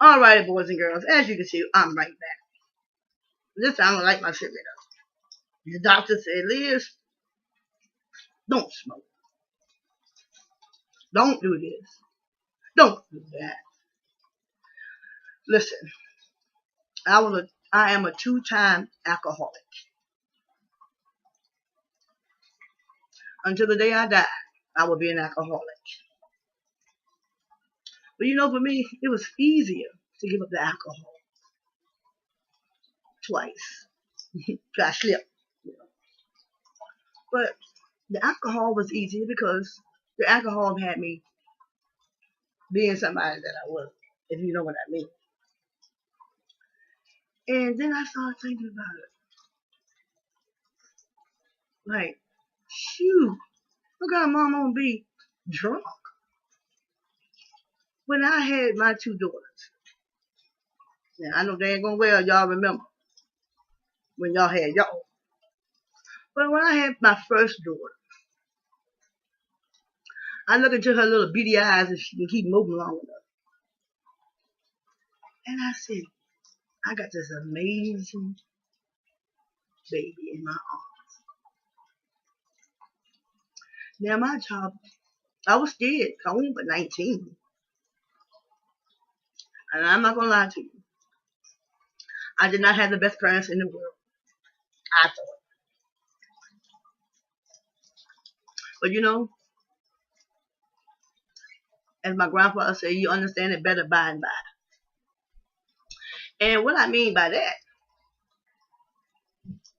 Alrighty, boys and girls, as you can see, I'm right back. This time I like my cigarette up. The doctor said, Liz, don't smoke. Don't do this. Don't do that. Listen, I am a two-time alcoholic. Until the day I die, I will be an alcoholic. But you know, for me, it was easier to give up the alcohol twice. I slipped. You know. But the alcohol was easier because the alcohol had me being somebody that I was, if you know what I mean. And then I started thinking about it. Like, shoot, look how mom gonna be drunk when I had my two daughters. Now, I know they ain't gonna well y'all remember when y'all had y'all. But when I had my first daughter, I look into her little beady eyes and she can keep moving long enough. And I said, I got this amazing baby in my arms. Now my job, I was scared, I was but 19. And I'm not gonna lie to you. I did not have the best parents in the world. I thought. But you know, as my grandfather said, you understand it better by and by. And what I mean by that,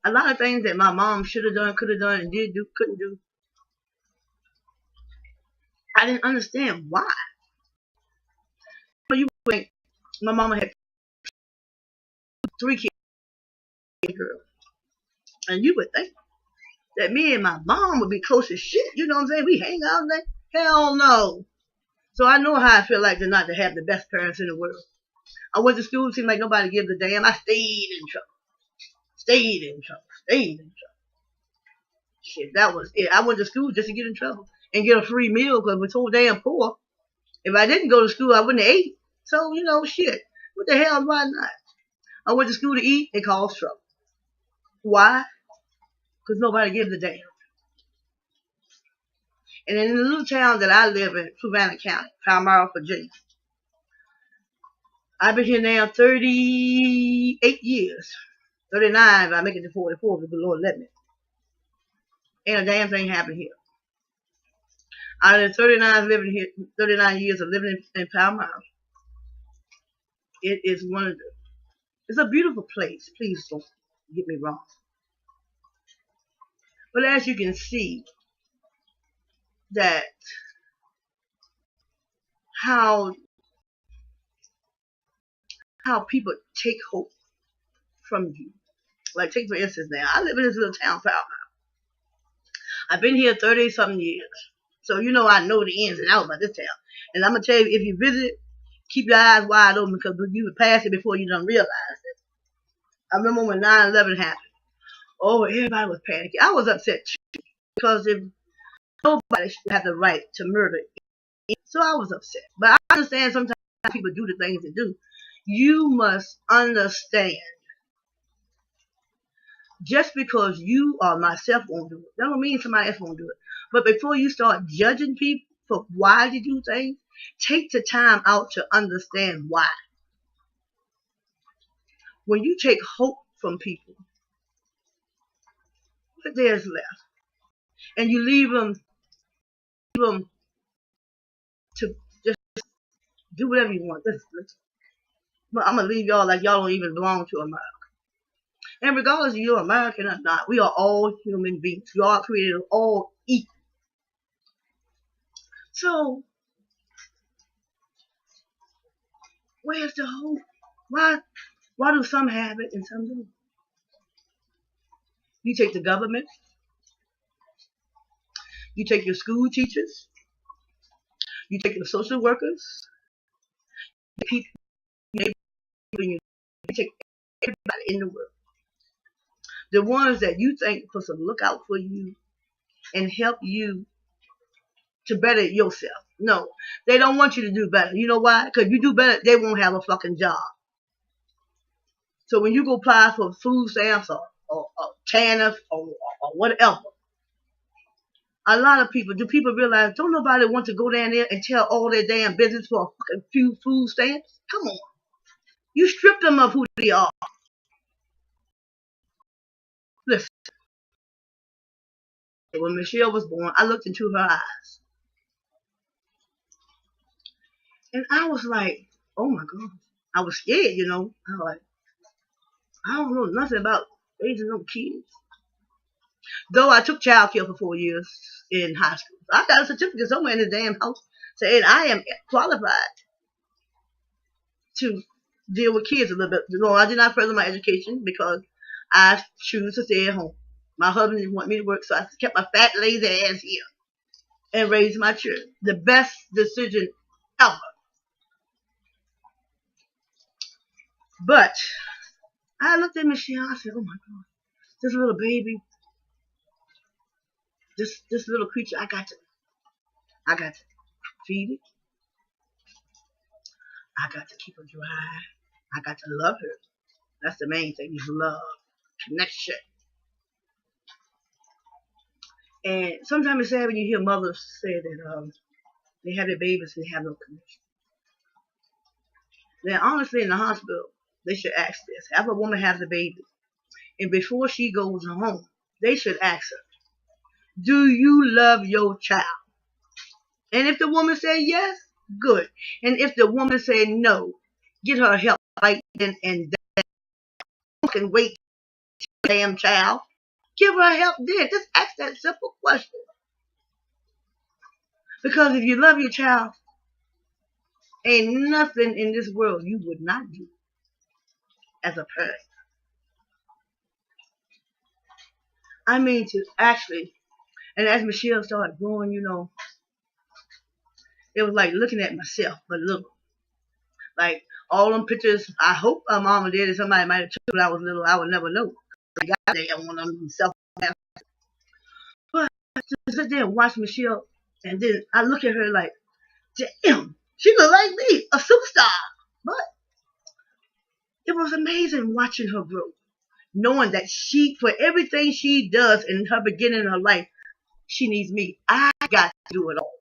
a lot of things that my mom should have done, could have done, and did do, couldn't do, I didn't understand why. So you think my mama had 3 kids, girl, and you would think that me and my mom would be close as shit. You know what I'm saying? We hang out and hell no. So I know how I feel like not to have the best parents in the world. I went to school, it seemed like nobody gives a damn. I stayed in trouble. Stayed in trouble. Stayed in trouble. Shit, that was it. I went to school just to get in trouble and get a free meal because we're so damn poor. If I didn't go to school, I wouldn't have ate. So, you know, shit. What the hell, why not? I went to school to eat, it caused trouble. Why? Because nobody gives a damn. And in the little town that I live in, Fluvanna County, Palmyra, Virginia, I've been here now 38 years. 39 if I make it to 44 if the Lord let me. Ain't a damn thing happened here. Out of the 39 years of living in Palmyra, it is it's a beautiful place. Please don't get me wrong. But as you can see, that how people take hope from you. Like, take for instance now, I live in this little town, Palmyra. I've been here 30-something years. So, you know, I know the ins and outs about this town. And I'm going to tell you, if you visit, keep your eyes wide open because you would pass it before you done realize it. I remember when 9/11 happened. Oh, everybody was panicking. I was upset too because if nobody should have the right to murder. So I was upset. But I understand sometimes people do the things they do. You must understand. Just because you or myself won't do it, that don't mean somebody else won't do it. But before you start judging people for why they do things, take the time out to understand why. When you take hope from people, what there's left, and you leave them to just do whatever you want. But I'm gonna leave y'all like y'all don't even belong to America. And regardless of you're American or not, we are all human beings. We are created all equal. So, where's the hope? Why do some have it and some don't? You take the government, you take your school teachers, you take your social workers, you take everybody in the world. The ones that you think are supposed to look out for you and help you to better yourself. No, they don't want you to do better. You know why? Because you do better, they won't have a fucking job. So when you go apply for food stamps or TANF or whatever, a lot of people, do people realize, don't nobody want to go down there and tell all their damn business for a fucking few food stamps? Come on. You strip them of who they are. Listen, when Michelle was born, I looked into her eyes. And I was like, oh my God. I was scared, you know. I was like, I don't know nothing about raising no kids. Though I took child care for 4 years in high school. I got a certificate somewhere in the damn house saying I am qualified to deal with kids a little bit. No, I did not further my education because I choose to stay at home. My husband didn't want me to work, so I kept my fat, lazy ass here and raised my children. The best decision ever. But I looked at Michelle, I said, oh my God, this little baby, this little creature, I got to feed it. I got to keep her dry. I got to love her. That's the main thing, is love, connection. And sometimes it's sad when you hear mothers say that they have their babies and they have no connection. Now, honestly, in the hospital, they should ask this. Have a woman have the baby, and before she goes home, they should ask her, do you love your child? And if the woman say yes, good. And if the woman say no, get her help right then and there. You can wait, damn child. Give her help then. Just ask that simple question. Because if you love your child, ain't nothing in this world you would not do as a parent. I mean, to actually, and as Michelle started growing, you know, it was like looking at myself, but look, like all them pictures. I hope my mom or daddy, somebody might have took when I was little. I would never know. I got there one of them self. But to sit there and watch Michelle, and then I look at her like, damn, she look like me, a superstar. But it was amazing watching her grow, knowing that she, for everything she does in her beginning of her life, she needs me. I got to do it all.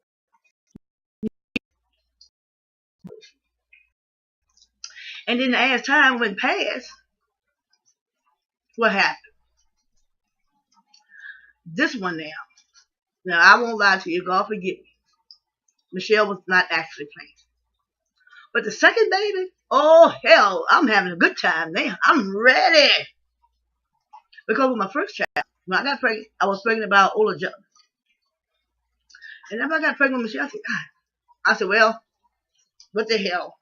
And then as time went past, what happened? This one now. Now, I won't lie to you. God forgive me. Michelle was not actually playing. But the second baby, oh, hell, I'm having a good time now. I'm ready. Because with my first child, when I got pregnant, I was pregnant by an older gentleman. And after I got pregnant with Michelle, I said, well, what the hell?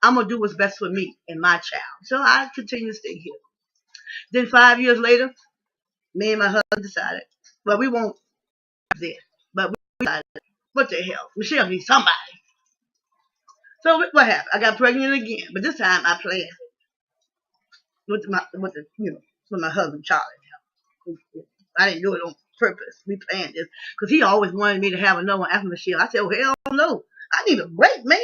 I'm going to do what's best for me and my child. So I continue to stay here. Then 5 years later, me and my husband decided, well, we won't there. But we decided, what the hell? Michelle needs somebody. So what happened? I got pregnant again, but this time I planned with my husband Charlie. I didn't do it on purpose. We planned this because he always wanted me to have another one after Michelle. I said, well, hell no, I need a break, man.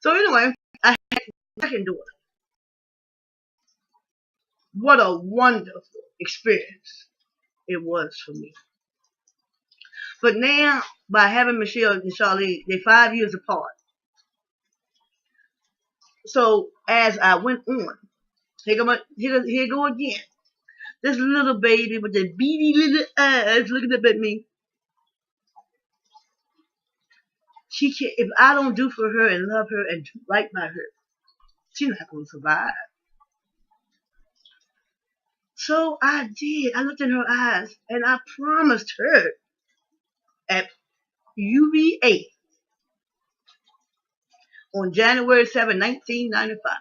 So anyway, I had a second daughter. What a wonderful experience it was for me. But now, by having Michelle and Charlie, they're 5 years apart. So as I went on, here go again. This little baby with the beady little eyes looking up at me. She can't, if I don't do for her and love her and do right by her, she's not going to survive. So I did. I looked in her eyes and I promised her at UVA on January 7, 1995.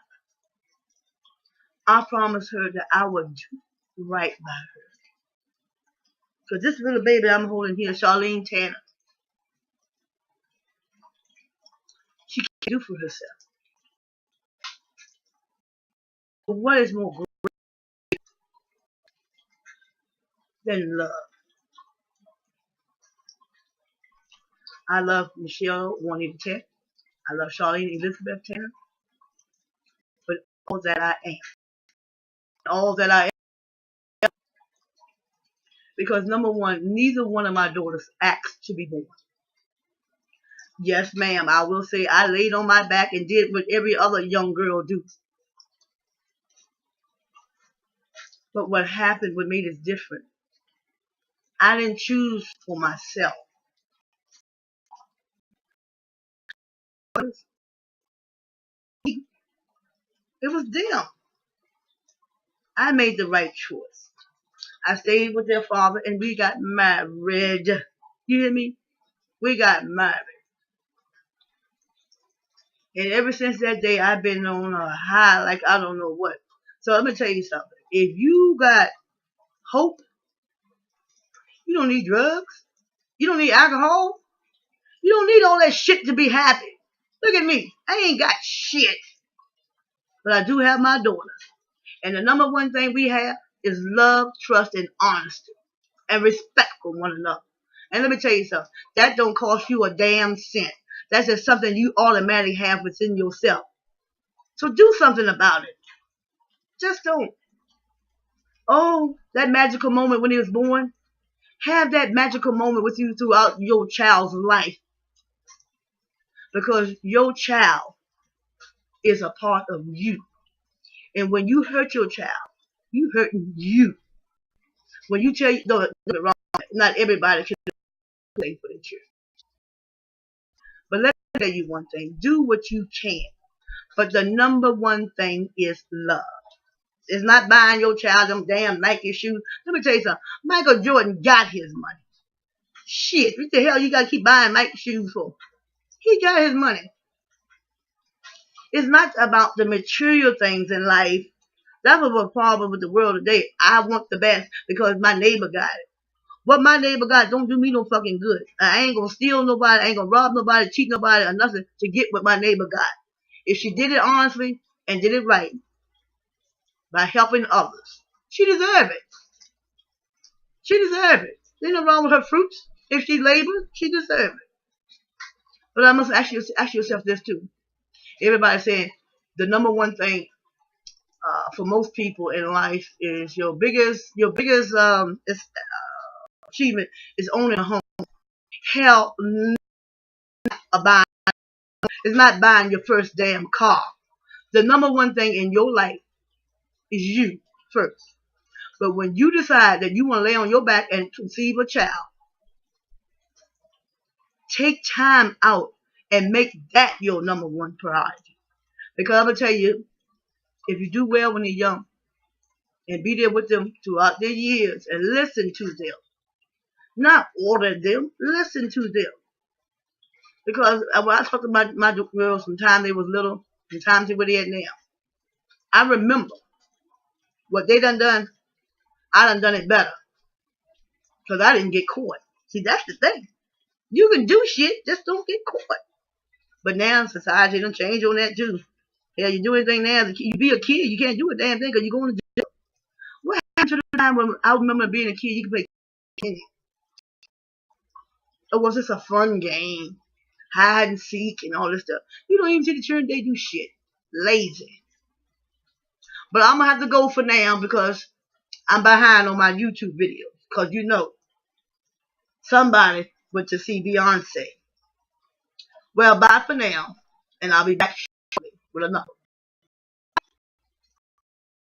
I promised her that I would do right by her. Because this little baby I'm holding here, Charlene Tanner, she can't do for herself. But what is more great than love? I love Michelle Juanita Tech. I love Charlene Elizabeth Tanner. But all that I am. All that I am. Because number one, neither one of my daughters asked to be born. Yes, ma'am, I will say I laid on my back and did what every other young girl do. But what happened with me is different. I didn't choose for myself. It was them. I made the right choice. I stayed with their father and we got married. You hear me? We got married. And ever since that day, I've been on a high like I don't know what. So let me tell you something. If you got hope, you don't need drugs. You don't need alcohol. You don't need all that shit to be happy. Look at me. I ain't got shit. But I do have my daughters. And the number one thing we have is love, trust, and honesty. And respect for one another. And let me tell you something. That don't cost you a damn cent. That's just something you automatically have within yourself. So do something about it. Just don't. Oh, that magical moment when he was born. Have that magical moment with you throughout your child's life. Because your child is a part of you. And when you hurt your child, you hurting you. When you tell you, don't get it wrong, not everybody can play for the church. But let me tell you one thing. Do what you can. But the number one thing is love. It's not buying your child them damn Nike shoes. Let me tell you something. Michael Jordan got his money. Shit, what the hell you got to keep buying Nike shoes for? He got his money. It's not about the material things in life. That was a problem with the world today. I want the best because my neighbor got it. What my neighbor got don't do me no fucking good. I ain't gonna steal nobody, I ain't gonna rob nobody, cheat nobody, or nothing to get what my neighbor got. If she did it honestly and did it right by helping others, she deserved it. She deserved it. There's nothing wrong with her fruits. If she labored, she deserved it. But I must ask yourself this too. Everybody's saying the number one thing for most people in life is your biggest achievement is owning a home. Hell, it's not buying your first damn car. The number one thing in your life is you first. But when you decide that you want to lay on your back and conceive a child, take time out and make that your number one priority. Because I'm going to tell you, if you do well when they're young and be there with them throughout their years and listen to them, not order them, listen to them. Because when I talk to my girls from the time they was little, the time to where they at now, I remember what they done, I done it better. Because I didn't get caught. See, that's the thing. You can do shit, just don't get caught. But now society done change on that too. Hell, you do anything now, you be a kid, you can't do a damn thing because you're going to jail. What happened to the time when I remember being a kid, you could play tennis? Or was this a fun game? Hide and seek and all this stuff. You don't even see the children, they do shit. Lazy. But I'm going to have to go for now because I'm behind on my YouTube videos. Because you know, somebody went to see Beyonce. Well, bye for now. And I'll be back shortly with another.